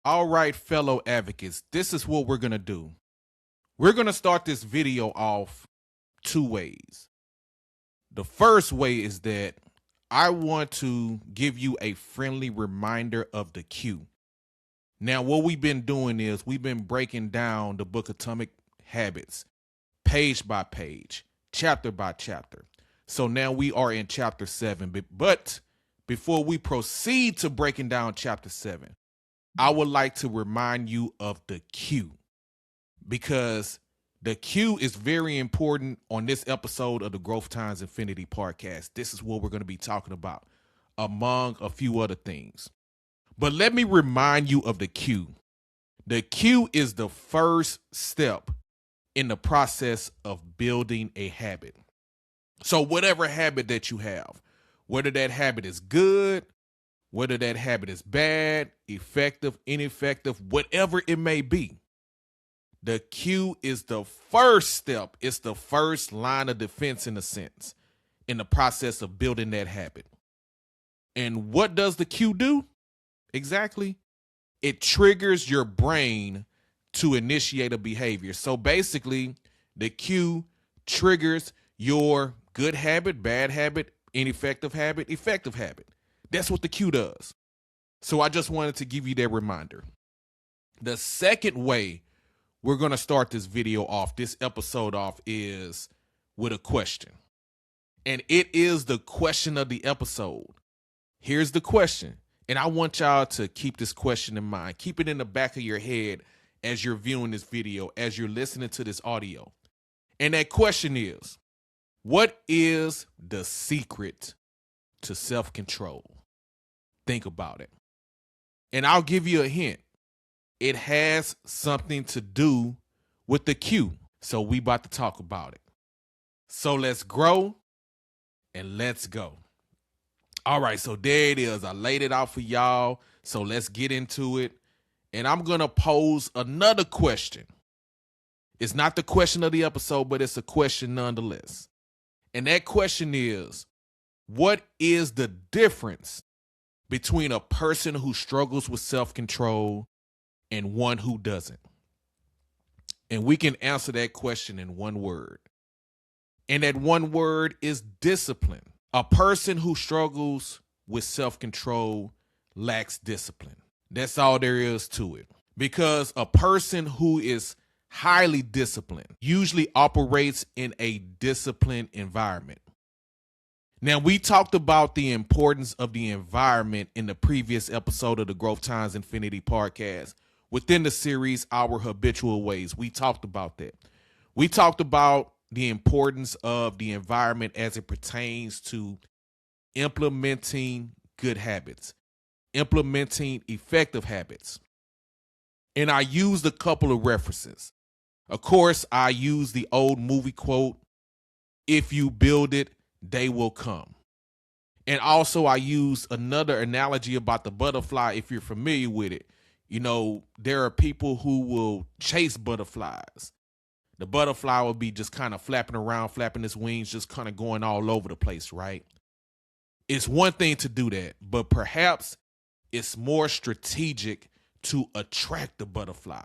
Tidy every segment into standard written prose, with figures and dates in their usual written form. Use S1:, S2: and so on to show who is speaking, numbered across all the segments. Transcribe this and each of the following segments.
S1: All right, fellow advocates, this is what we're going to do. We're going to start this video off two ways. The first way is that I want to give you a friendly reminder of the cue. Now, what we've been doing is we've been breaking down the book Atomic Habits, page by page, chapter by chapter. So now we are in chapter 7. But before we proceed to breaking down chapter 7, I would like to remind you of the cue, because the cue is very important on this episode of the Growth Times Infinity podcast. This is what we're going to be talking about, among a few other things. But let me remind you of the cue. The cue is the first step in the process of building a habit. So whatever habit that you have, whether that habit is good, whether that habit is bad, effective, ineffective, whatever it may be, the cue is the first step. It's the first line of defense, in a sense, in the process of building that habit. And what does the cue do? Exactly. It triggers your brain to initiate a behavior. So basically, the cue triggers your good habit, bad habit, ineffective habit, effective habit. That's what the cue does. So I just wanted to give you that reminder. The second way we're going to start this video off, this episode off, is with a question. And it is the question of the episode. Here's the question. And I want y'all to keep this question in mind. Keep it in the back of your head as you're viewing this video, as you're listening to this audio. And that question is, what is the secret to self-control? Think about it. And I'll give you a hint. It has something to do with the cue. So we about to talk about it. So let's grow and let's go. All right, so there it is. I laid it out for y'all. So let's get into it. And I'm going to pose another question. It's not the question of the episode, but it's a question nonetheless. And that question is, what is the difference between a person who struggles with self-control and one who doesn't? And we can answer that question in one word. And that one word is discipline. A person who struggles with self-control lacks discipline. That's all there is to it. Because a person who is highly disciplined usually operates in a disciplined environment. Now, we talked about the importance of the environment in the previous episode of the Growth Times Infinity podcast within the series, Our Habitual Ways. We talked about that. We talked about the importance of the environment as it pertains to implementing good habits, implementing effective habits. And I used a couple of references. Of course, I used the old movie quote, "If you build it, they will come." And also I used another analogy about the butterfly. If you're familiar with it, you know, there are people who will chase butterflies. The butterfly will be just kind of flapping around, flapping its wings, just kind of going all over the place, right? It's one thing to do that, but perhaps it's more strategic to attract the butterfly.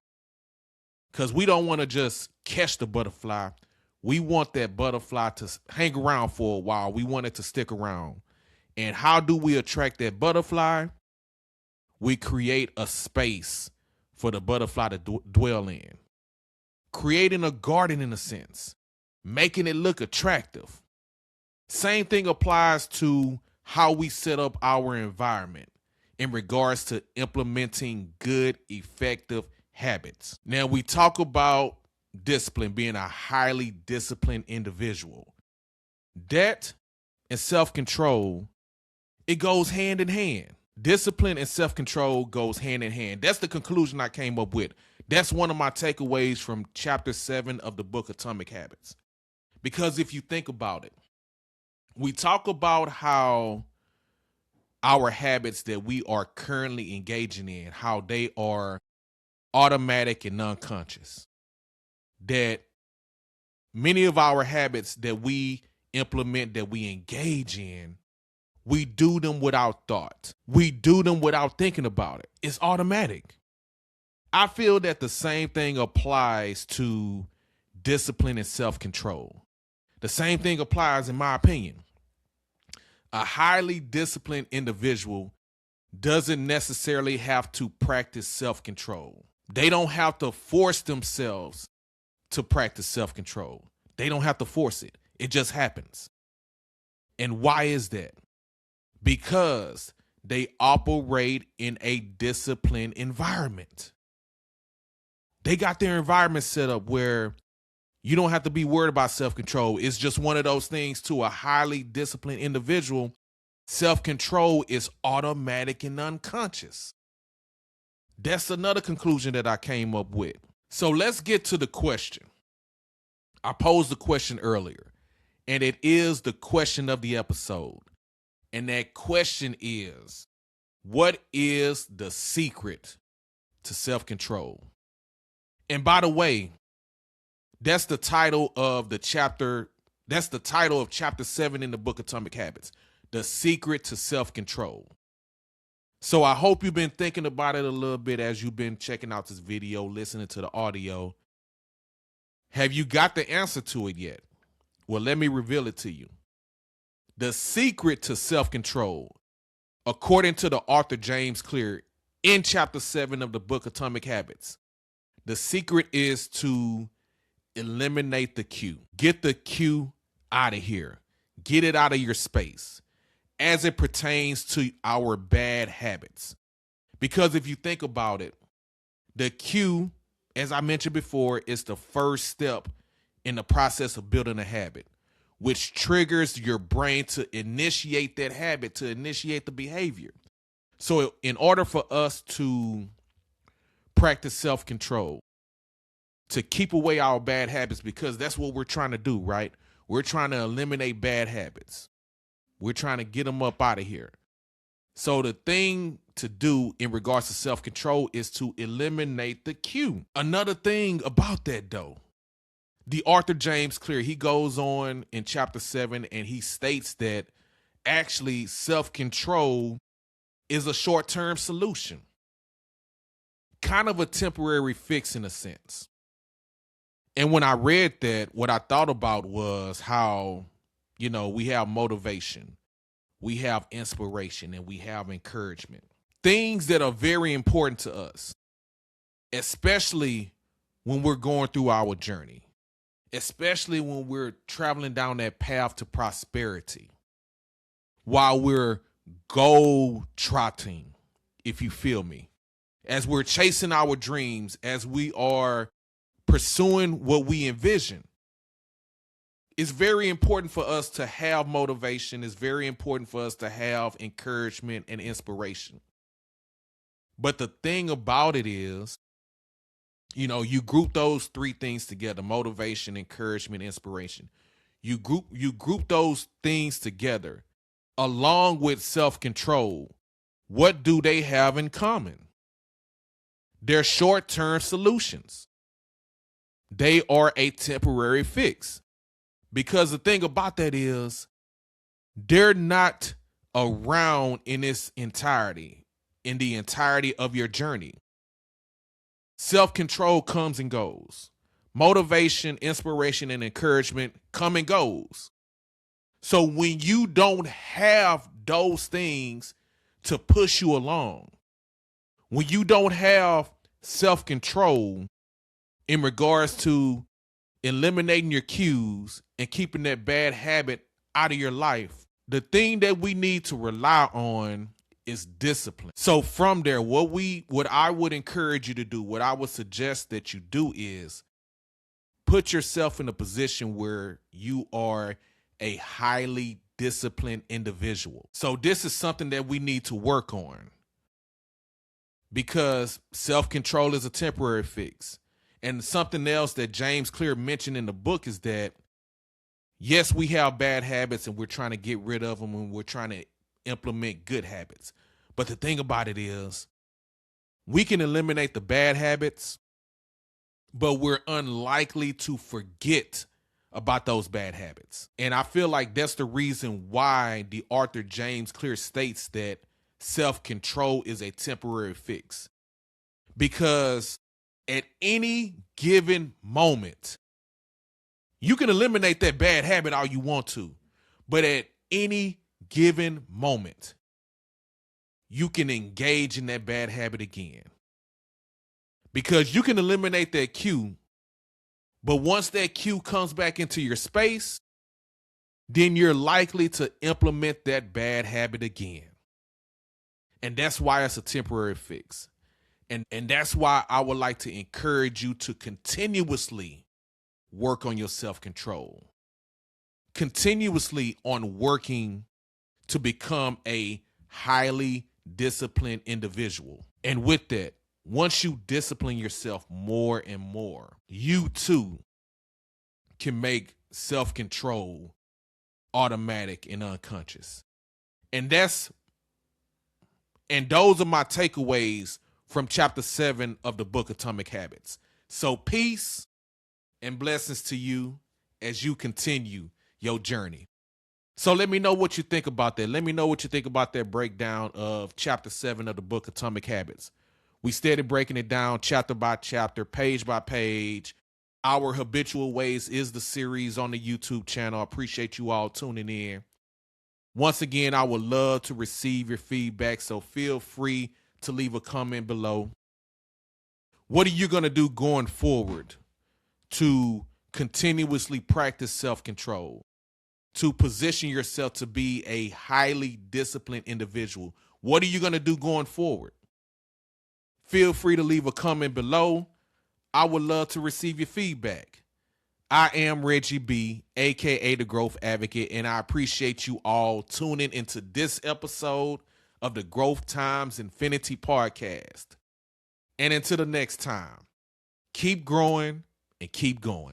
S1: Because we don't want to just catch the butterfly. We want that butterfly to hang around for a while. We want it to stick around. And how do we attract that butterfly? We create a space for the butterfly to dwell in. Creating a garden, in a sense, making it look attractive. Same thing applies to how we set up our environment in regards to implementing good, effective habits. Now, we talk about discipline, being a highly disciplined individual. That and self-control, it goes hand in hand. Discipline and self-control goes hand in hand. That's the conclusion I came up with. That's one of my takeaways from chapter 7 of the book Atomic Habits. Because if you think about it, we talk about how our habits that we are currently engaging in, how they are automatic and unconscious. That many of our habits that we implement, that we engage in, we do them without thought. We do them without thinking about it. It's automatic. I feel that the same thing applies to discipline and self-control. The same thing applies, in my opinion. A highly disciplined individual doesn't necessarily have to practice self-control. They don't have to force themselves to practice self-control. They don't have to force it. It just happens. And why is that? Because they operate in a disciplined environment. They got their environment set up where you don't have to be worried about self-control. It's just one of those things. To a highly disciplined individual, self-control is automatic and unconscious. That's another conclusion that I came up with. So let's get to the question. I posed the question earlier, and it is the question of the episode. And that question is, what is the secret to self-control? And by the way, that's the title of the chapter. That's the title of chapter 7 in the book Atomic Habits, The Secret to Self-Control. So I hope you've been thinking about it a little bit as you've been checking out this video, listening to the audio. Have you got the answer to it yet? Well, let me reveal it to you. The secret to self-control, according to the author James Clear in chapter 7 of the book Atomic Habits, the secret is to eliminate the cue. Get the cue out of here. Get it out of your space as it pertains to our bad habits. Because if you think about it, the cue, as I mentioned before, is the first step in the process of building a habit, which triggers your brain to initiate that habit, to initiate the behavior. So in order for us to practice self-control, to keep away our bad habits, because that's what we're trying to do, right? We're trying to eliminate bad habits. We're trying to get them up out of here. So the thing to do in regards to self-control is to eliminate the cue. Another thing about that, though, the author James Clear, he goes on in chapter 7 and he states that actually self-control is a short-term solution, kind of a temporary fix in a sense. And when I read that, what I thought about was how, we have motivation, we have inspiration, and we have encouragement. Things that are very important to us, especially when we're going through our journey, especially when we're traveling down that path to prosperity, while we're goal trotting, if you feel me, as we're chasing our dreams, as we are pursuing what we envision. It's very important for us to have motivation. It's very important for us to have encouragement and inspiration. But the thing about it is, you group those three things together: motivation, encouragement, inspiration. You group those things together along with self-control. What do they have in common? They're short-term solutions. They are a temporary fix. Because the thing about that is, they're not around in its entirety, in the entirety of your journey. Self-control comes and goes. Motivation, inspiration, and encouragement come and goes. So when you don't have those things to push you along, when you don't have self-control in regards to eliminating your cues and keeping that bad habit out of your life, the thing that we need to rely on is discipline. So from there, what I would encourage you to do, what I would suggest that you do is put yourself in a position where you are a highly disciplined individual. So this is something that we need to work on, because self-control is a temporary fix. And something else that James Clear mentioned in the book is that, yes, we have bad habits and we're trying to get rid of them and we're trying to implement good habits. But the thing about it is, we can eliminate the bad habits, but we're unlikely to forget about those bad habits. And I feel like that's the reason why the author James Clear states that self-control is a temporary fix. Because At any given moment, you can eliminate that bad habit all you want to, but at any given moment, you can engage in that bad habit again. Because you can eliminate that cue, but once that cue comes back into your space, then you're likely to implement that bad habit again. And that's why it's a temporary fix. And that's why I would like to encourage you to continuously work on your self-control. Continuously on working to become a highly disciplined individual. And with that, once you discipline yourself more and more, you too can make self-control automatic and unconscious. And those are my takeaways from chapter 7 of the book Atomic Habits. So peace and blessings to you as you continue your journey. So let me know what you think about that. Let me know what you think about that breakdown of chapter 7 of the book Atomic Habits. We started breaking it down chapter by chapter, page by page. Our Habitual Ways is the series on the YouTube channel. I appreciate you all tuning in. Once again, I would love to receive your feedback, so feel free to leave a comment below. What are you going to do going forward to continuously practice self-control, to position yourself to be a highly disciplined individual? What are you going to do going forward? Feel free to leave a comment below. I would love to receive your feedback. I am Reggie B, aka The Growth Advocate, and I appreciate you all tuning into this episode of the Growth Times Infinity Podcast. And until the next time, keep growing and keep going.